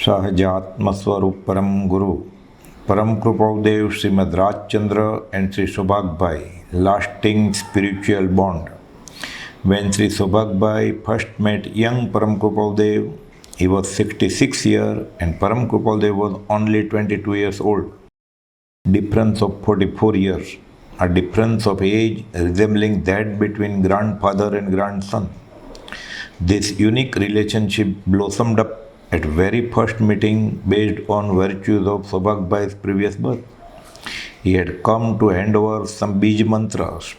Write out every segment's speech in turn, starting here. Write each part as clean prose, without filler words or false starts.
सहजात्मस्वरूप Param Guru Param कृपादेव Shrimad Rajchandra and Sri Subhagbhai lasting spiritual bond. When Sri Subhagbhai first met young Param Kripadev, he was 66 years and Param Kripadev was only 22 years old. Difference of 44 years, a difference of age resembling that between grandfather and grandson. This unique relationship blossomed up at very first meeting based on virtues of Sobhagbhai's previous birth. He had come to hand over some Bij mantras,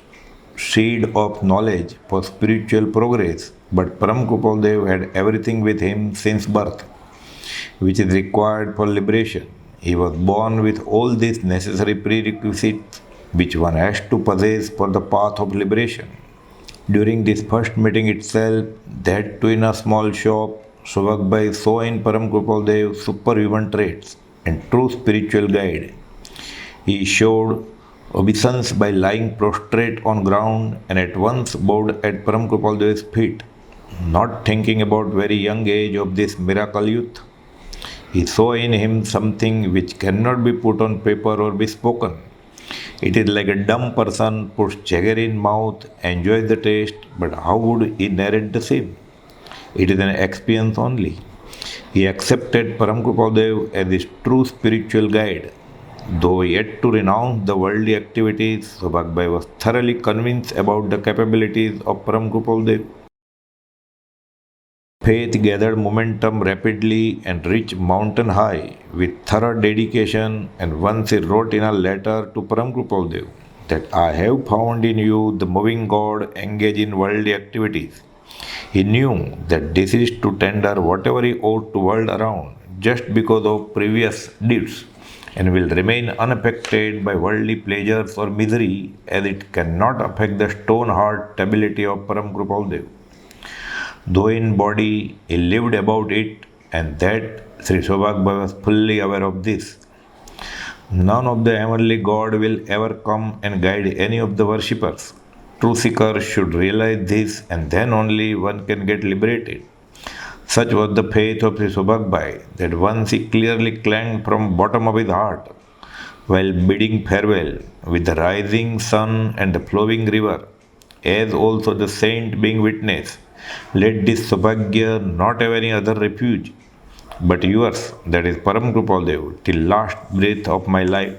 seed of knowledge for spiritual progress, but Param Kripadev had everything with him since birth, which is required for liberation. He was born with all these necessary prerequisites which one has to possess for the path of liberation. During this first meeting itself, that too in a small shop, Sobhagbhai saw in Param Kripadev superhuman traits and true spiritual guide. He showed obeisance by lying prostrate on ground and at once bowed at Param Kripadev's feet, not thinking about very young age of this miracle youth. He saw in him something which cannot be put on paper or be spoken. It is like a dumb person puts jaggery in mouth, enjoys the taste, but how would he narrate the same? It is an experience only. He accepted Param Kripadev as his true spiritual guide. Though yet to renounce the worldly activities, Sobhagbhai was thoroughly convinced about the capabilities of Param Kripadev. Faith gathered momentum rapidly and reached mountain high with thorough dedication, and once he wrote in a letter to Param Kripadev that I have found in you the moving God engaged in worldly activities. He knew that this is to tender whatever he owed to world around just because of previous deeds and will remain unaffected by worldly pleasures or misery as it cannot affect the stone heart stability of Param Kripadev. Though in body he lived about it, and that Sri Sobhagbhai was fully aware of this. None of the heavenly God will ever come and guide any of the worshippers. True seekers should realize this, and then only one can get liberated. Such was the faith of Sri Sobhagbhai that once he clearly clanged from bottom of his heart while bidding farewell with the rising sun and the flowing river, as also the saint being witness. Let this Sobhagya not have any other refuge but yours, that is Param Kripadev, till last breath of my life.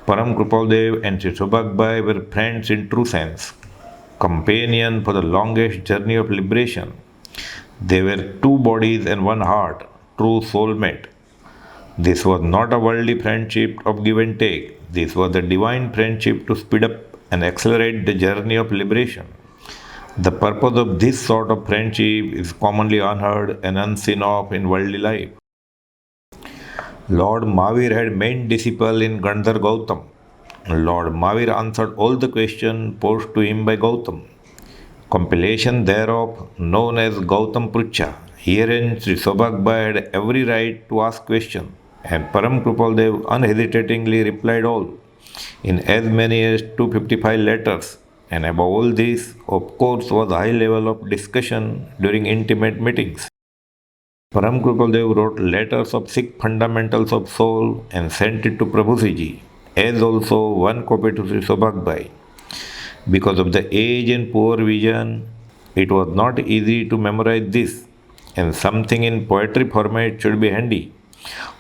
Param Kripadev and Sri Sobhagbhai were friends in true sense, companion for the longest journey of liberation. They were two bodies and one heart, true soulmate. This was not a worldly friendship of give and take. This was a divine friendship to speed up and accelerate the journey of liberation. The purpose of this sort of friendship is commonly unheard and unseen of in worldly life. Lord Mahavir had main disciple in Gandhar Gautam. Lord Mahavir answered all the questions posed to him by Gautam. Compilation thereof, known as Gautam Prucha. Herein Sri Sobhagbhai had every right to ask questions, and Param Kripadev unhesitatingly replied all, in as many as 255 letters. And above all this, of course, was high level of discussion during intimate meetings. Param Kripadev wrote letters of 6 fundamentals of soul and sent it to Prabhuji, as also one copy to Sri Sobhagbhai. Because of the age and poor vision, it was not easy to memorize this, and something in poetry format should be handy,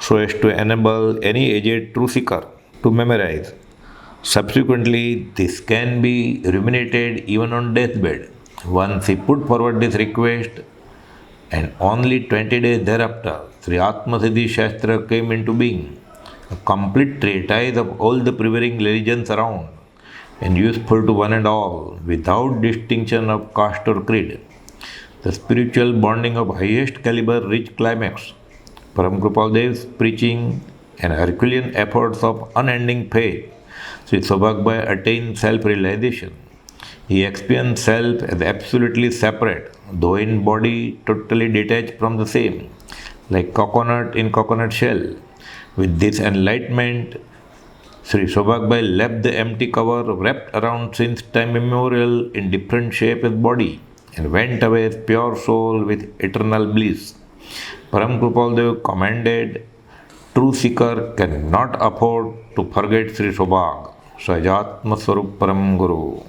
so as to enable any aged truth seeker to memorize. Subsequently, this can be ruminated even on deathbed. Once he put forward this request, and only 20 days thereafter, Sri Atma Siddhi Shastra came into being, a complete treatise of all the prevailing religions around, and useful to one and all, without distinction of caste or creed. The spiritual bonding of highest caliber reached climax. Param Kripadev's preaching and Herculean efforts of unending faith, Sri Sobhagbhai attained self-realization. He experienced self as absolutely separate, though in body totally detached from the same, like coconut in coconut shell. With this enlightenment, Sri Sobhagbhai left the empty cover wrapped around since time immemorial in different shape as body and went away as pure soul with eternal bliss. Param Krupaldev commended, true seeker cannot afford to forget Sri Sobhag, Sajatma Swarup Param Guru.